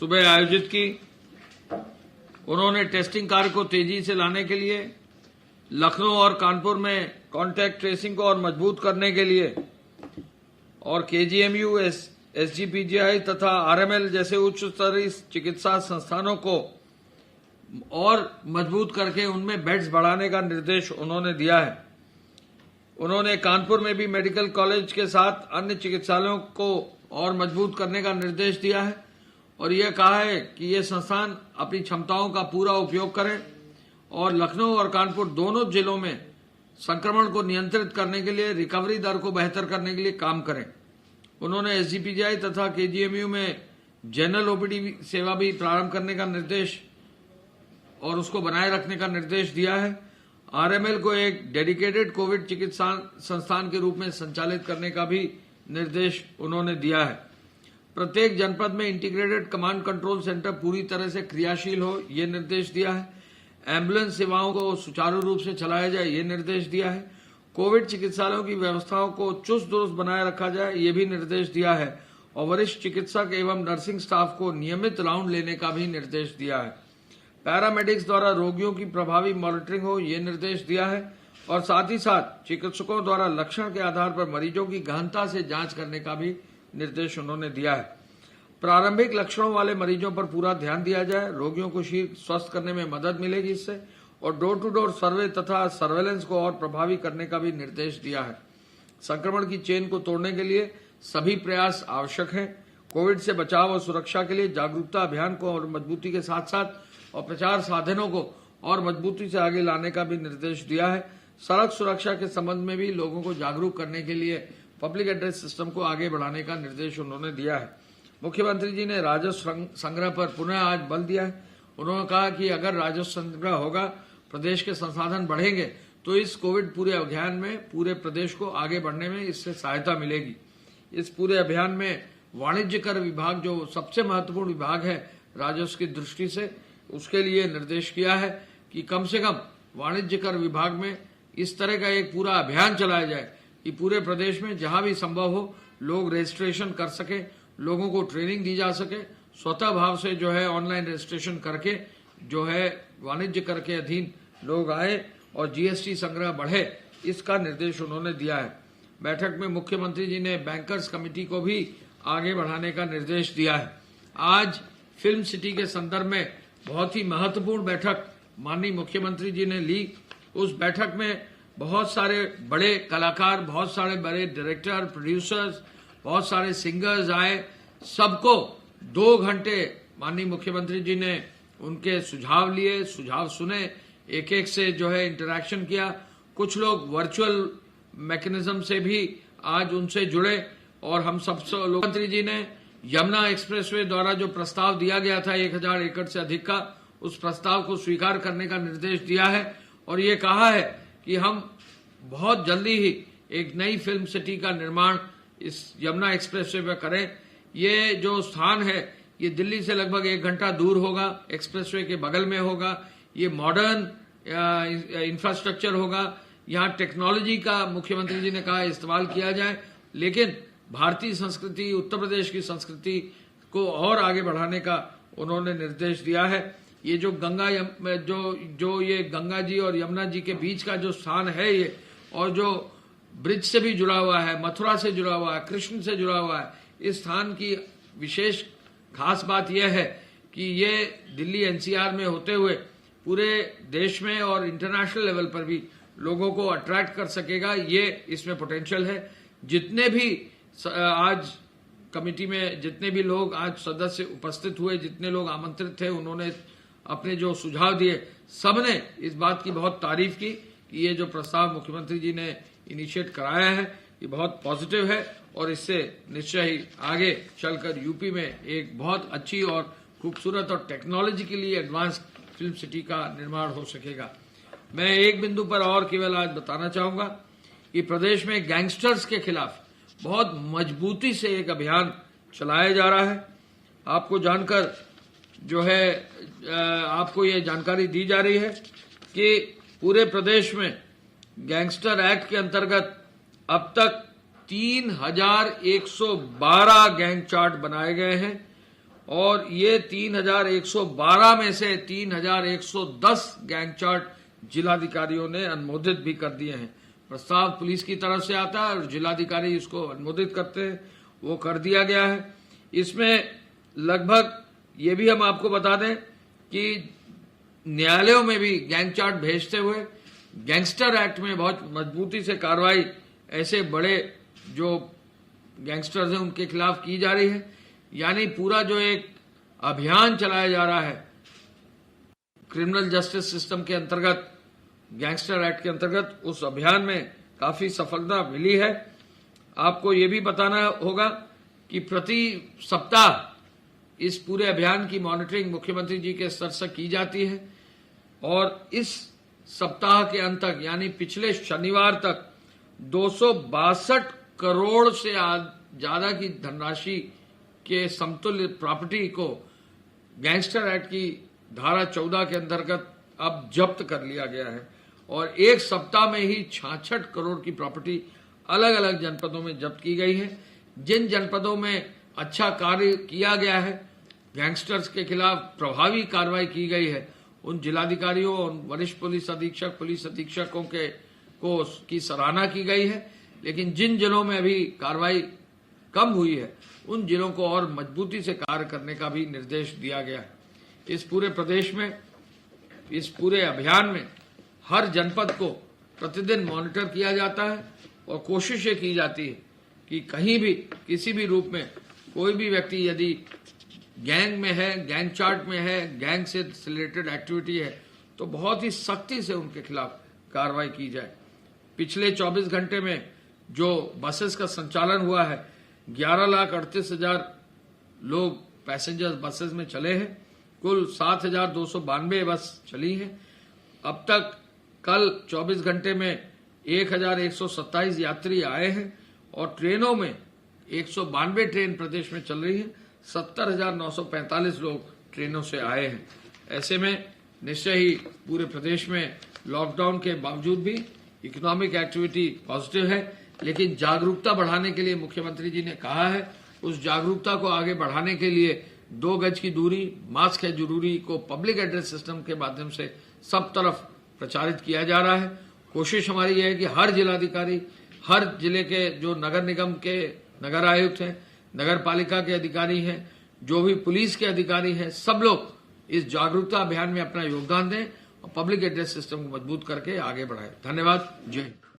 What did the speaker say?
सुबह आयोजित की। उन्होंने टेस्टिंग कार्य को तेजी से लाने के लिए लखनऊ और कानपुर में कॉन्टैक्ट ट्रेसिंग को और मजबूत करने के लिए और केजीएमयू, एसजीपीजीआई तथा आरएमएल जैसे उच्च स्तरीय चिकित्सा संस्थानों को और मजबूत करके उनमें बेड्स बढ़ाने का निर्देश उन्होंने दिया है। उन्होंने कानपुर में भी मेडिकल कॉलेज के साथ अन्य चिकित्सालयों को और मजबूत करने का निर्देश दिया है और यह कहा है कि ये संस्थान अपनी क्षमताओं का पूरा उपयोग करें और लखनऊ और कानपुर दोनों जिलों में संक्रमण को नियंत्रित करने के लिए रिकवरी दर को बेहतर करने के लिए काम करें। उन्होंने एसजीपीजीआई तथा केजीएमयू में जनरल ओपीडी सेवा भी प्रारंभ करने का निर्देश और उसको बनाए रखने का निर्देश दिया है। आरएमएल को एक डेडिकेटेड कोविड चिकित्सा संस्थान के रूप में संचालित करने का भी निर्देश उन्होंने दिया है। प्रत्येक जनपद में इंटीग्रेटेड कमांड कंट्रोल सेंटर पूरी तरह से क्रियाशील हो, ये निर्देश दिया है। एम्बुलेंस सेवाओं को सुचारू रूप से चलाया जाए, ये निर्देश दिया है। कोविड चिकित्सालयों की व्यवस्थाओं को चुस्त दुरुस्त बनाए रखा जाए, ये भी निर्देश दिया है और वरिष्ठ चिकित्सक एवं नर्सिंग स्टाफ को नियमित राउंड लेने का भी निर्देश दिया है। पैरामेडिक्स द्वारा रोगियों की प्रभावी मॉनिटरिंग हो, ये निर्देश दिया है और साथ ही साथ चिकित्सकों द्वारा लक्षण के आधार पर मरीजों की गहनता से जांच करने का भी निर्देश उन्होंने दिया है। प्रारंभिक लक्षणों वाले मरीजों पर पूरा ध्यान दिया जाए, रोगियों को शीघ्र स्वस्थ करने में मदद मिलेगी इससे, और डोर टू डोर सर्वे तथा सर्वेलेंस को और प्रभावी करने का भी निर्देश दिया है। संक्रमण की चेन को तोड़ने के लिए सभी प्रयास आवश्यक हैं। कोविड से बचाव और सुरक्षा के लिए जागरूकता अभियान को और मजबूती के साथ साथ और प्रचार साधनों को और मजबूती से आगे लाने का भी निर्देश दिया है। सड़क सुरक्षा के संबंध में भी लोगों को जागरूक करने के लिए पब्लिक एड्रेस सिस्टम को आगे बढ़ाने का निर्देश उन्होंने दिया है। मुख्यमंत्री जी ने राजस्व संग्रह पर पुनः आज बल दिया है। उन्होंने कहा कि अगर राजस्व संग्रह होगा, प्रदेश के संसाधन बढ़ेंगे तो इस कोविड पूरे अभियान में पूरे प्रदेश को आगे बढ़ने में इससे सहायता मिलेगी। इस पूरे अभियान में वाणिज्य कर विभाग जो सबसे महत्वपूर्ण विभाग है राजस्व की दृष्टि से, उसके लिए निर्देश किया है कि कम से कम वाणिज्य कर विभाग में इस तरह का एक पूरा अभियान चलाया जाए कि पूरे प्रदेश में जहां भी संभव हो लोग रजिस्ट्रेशन कर सके, लोगों को ट्रेनिंग दी जा सके, स्वतः भाव से जो है ऑनलाइन रजिस्ट्रेशन करके जो है वाणिज्य कर के अधीन लोग आए और जीएसटी संग्रह बढ़े, इसका निर्देश उन्होंने दिया है। बैठक में मुख्यमंत्री जी ने बैंकर्स कमेटी को भी आगे बढ़ाने का निर्देश दिया है। आज फिल्म सिटी के संदर्भ में बहुत ही महत्वपूर्ण बैठक माननीय मुख्यमंत्री जी ने ली। उस बैठक में बहुत सारे बड़े कलाकार, बहुत सारे बड़े डायरेक्टर, प्रोड्यूसर्स, बहुत सारे सिंगर्स आए। सबको 2 घंटे माननीय मुख्यमंत्री जी ने उनके सुझाव लिए, सुझाव सुने, एक एक से जो है इंटरेक्शन किया। कुछ लोग वर्चुअल मैकेनिज्म से भी आज उनसे जुड़े और हम सब मुख्यमंत्री जी ने यमुना एक्सप्रेसवे द्वारा जो प्रस्ताव दिया गया था 1000 एकड़ से अधिक का, उस प्रस्ताव को स्वीकार करने का निर्देश दिया है और ये कहा है कि हम बहुत जल्दी ही एक नई फिल्म सिटी का निर्माण इस यमुना एक्सप्रेसवे पर करें। ये जो स्थान है ये दिल्ली से लगभग 1 घंटा दूर होगा, एक्सप्रेसवे के बगल में होगा। ये मॉडर्न इंफ्रास्ट्रक्चर होगा। यहाँ टेक्नोलॉजी का मुख्यमंत्री जी ने कहा इस्तेमाल किया जाए, लेकिन भारतीय संस्कृति, उत्तर प्रदेश की संस्कृति को और आगे बढ़ाने का उन्होंने निर्देश दिया है। ये जो ये गंगा जी और यमुना जी के बीच का जो स्थान है ये, और जो ब्रिज से भी जुड़ा हुआ है, मथुरा से जुड़ा हुआ है, कृष्ण से जुड़ा हुआ है, इस स्थान की विशेष खास बात यह है कि ये दिल्ली एनसीआर में होते हुए पूरे देश में और इंटरनेशनल लेवल पर भी लोगों को अट्रैक्ट कर सकेगा। ये इसमें पोटेंशियल है। जितने भी आज कमेटी में जितने भी लोग आज सदस्य उपस्थित हुए, जितने लोग आमंत्रित थे, उन्होंने अपने जो सुझाव दिए, सबने इस बात की बहुत तारीफ की कि ये जो प्रस्ताव मुख्यमंत्री जी ने इनिशिएट कराया है ये बहुत पॉजिटिव है और इससे निश्चय ही आगे चलकर यूपी में एक बहुत अच्छी और खूबसूरत और टेक्नोलॉजी के लिए एडवांस फिल्म सिटी का निर्माण हो सकेगा। मैं एक बिंदु पर और केवल आज बताना चाहूंगा कि प्रदेश में गैंगस्टर्स के खिलाफ बहुत मजबूती से एक अभियान चलाया जा रहा है। आपको जानकर जो है आपको ये जानकारी दी जा रही है कि पूरे प्रदेश में गैंगस्टर एक्ट के अंतर्गत अब तक 3112 गैंग चार्ट बनाए गए हैं और ये 3112 में से 3110 गैंग चार्ट जिलाधिकारियों ने अनुमोदित भी कर दिए हैं। प्रस्ताव पुलिस की तरफ से आता है और जिलाधिकारी इसको अनुमोदित करते हैं, वो कर दिया गया है। इसमें लगभग ये भी हम आपको बता दें कि न्यायालयों में भी गैंग चार्ट भेजते हुए गैंगस्टर एक्ट में बहुत मजबूती से कार्रवाई ऐसे बड़े जो गैंगस्टर्स हैं उनके खिलाफ की जा रही है। यानी पूरा जो एक अभियान चलाया जा रहा है क्रिमिनल जस्टिस सिस्टम के अंतर्गत, गैंगस्टर एक्ट के अंतर्गत, उस अभियान में काफी सफलता मिली है। आपको ये भी बताना होगा कि प्रति सप्ताह इस पूरे अभियान की मॉनिटरिंग मुख्यमंत्री जी के स्तर से की जाती है और इस सप्ताह के अंत तक यानी पिछले शनिवार तक 262 करोड़ से ज्यादा की धनराशि के समतुल्य प्रॉपर्टी को गैंगस्टर एक्ट की धारा 14 के अंतर्गत अब जब्त कर लिया गया है और एक सप्ताह में ही 66 करोड़ की प्रॉपर्टी अलग अलग जनपदों में जब्त की गई है। जिन जनपदों में अच्छा कार्य किया गया है, गैंगस्टर्स के खिलाफ प्रभावी कार्रवाई की गई है, उन जिलाधिकारियों और वरिष्ठ पुलिस अधीक्षक, पुलिस अधीक्षकों की सराहना की गई है। लेकिन जिन जिलों में अभी कार्रवाई कम हुई है, उन जिलों को और मजबूती से कार्य करने का भी निर्देश दिया गया है। इस पूरे प्रदेश में, इस पूरे अभियान में हर जनपद को प्रतिदिन मॉनिटर किया जाता है और कोशिश ये की जाती है कि कहीं भी किसी भी रूप में कोई भी व्यक्ति यदि गैंग में है, गैंग चार्ट में है, गैंग से रिलेटेड एक्टिविटी है, तो बहुत ही सख्ती से उनके खिलाफ कार्रवाई की जाए। पिछले 24 घंटे में जो बसेस का संचालन हुआ है, 11,38,000 लोग पैसेंजर्स बसेस में चले हैं। कुल 7,292 बस चली हैं। अब तक कल 24 घंटे में 1,127 यात्री आए हैं और ट्रेनों में 192 ट्रेन प्रदेश में चल रही है। 70,945 लोग ट्रेनों से आए हैं। ऐसे में निश्चय ही पूरे प्रदेश में लॉकडाउन के बावजूद भी इकोनॉमिक एक्टिविटी पॉजिटिव है, लेकिन जागरूकता बढ़ाने के लिए मुख्यमंत्री जी ने कहा है, उस जागरूकता को आगे बढ़ाने के लिए 2 गज की दूरी, मास्क है जरूरी को पब्लिक एड्रेस सिस्टम के माध्यम से सब तरफ प्रचारित किया जा रहा है। कोशिश हमारी यह है कि हर जिलाधिकारी, हर जिले के जो नगर निगम के नगर आयुक्त हैं, नगर पालिका के अधिकारी हैं, जो भी पुलिस के अधिकारी हैं, सब लोग इस जागरूकता अभियान में अपना योगदान दें और पब्लिक एड्रेस सिस्टम को मजबूत करके आगे बढ़ाएं। धन्यवाद। जय हिंद।